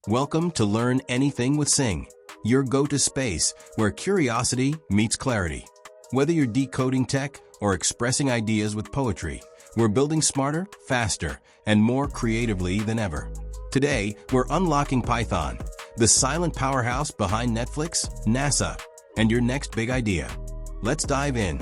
Welcome to Learn Anything with Singh, your go-to space where curiosity meets clarity. Whether you're decoding tech or expressing ideas with poetry, we're building smarter, faster, and more creatively than ever. Today, we're unlocking Python, the silent powerhouse behind Netflix, NASA, and your next big idea. Let's dive in.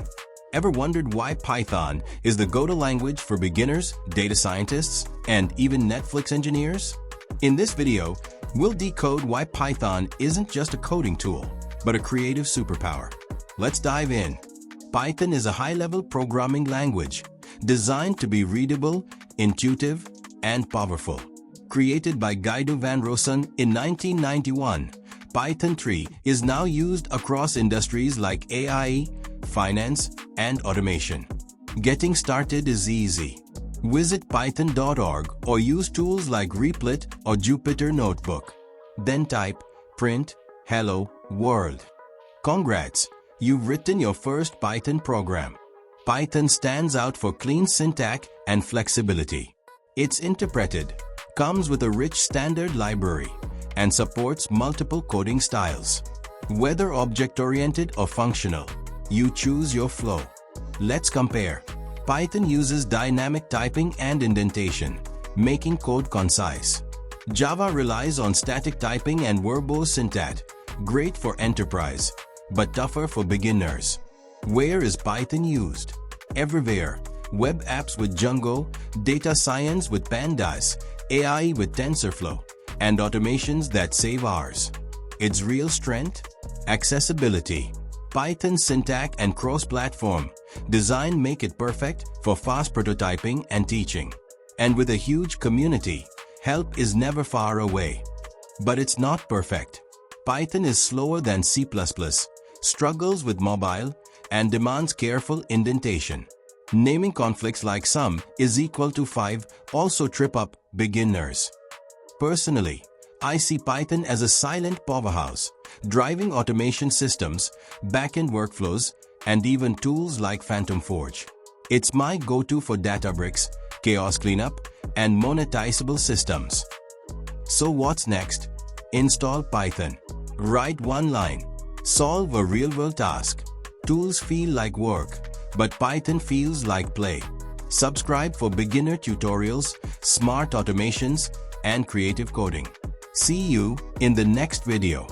Ever wondered why Python is the go-to language for beginners, data scientists, and even Netflix engineers? In this video, we'll decode why Python isn't just a coding tool, but a creative superpower. Let's dive in. Python is a high-level programming language designed to be readable, intuitive, and powerful. Created by Guido van Rossum in 1991, Python 3 is now used across industries like AI, finance, and automation. Getting started is easy. Visit python.org or use tools like Replit or Jupyter Notebook. Then type print hello world. Congrats! You've written your first Python program. Python stands out for clean syntax and flexibility. It's interpreted, comes with a rich standard library, and supports multiple coding styles. Whether object-oriented or functional, you choose your flow. Let's compare. Python uses dynamic typing and indentation, making code concise. Java relies on static typing and verbose syntax, great for enterprise, but tougher for beginners. Where is Python used? Everywhere. Web apps with Django, data science with Pandas, AI with TensorFlow, and automations that save hours. Its real strength? Accessibility. Python syntax and cross-platform design make it perfect for fast prototyping and teaching. And with a huge community, help is never far away. But it's not perfect. Python is slower than C++, struggles with mobile, and demands careful indentation. Naming conflicts like sum is equal to 5 also trip up beginners. Personally, I see Python as a silent powerhouse, driving automation systems, backend workflows, and even tools like PhantomForge. It's my go-to for Databricks, chaos cleanup, and monetizable systems. So what's next? Install Python. Write one line. Solve a real-world task. Tools feel like work, but Python feels like play. Subscribe for beginner tutorials, smart automations, and creative coding. See you in the next video.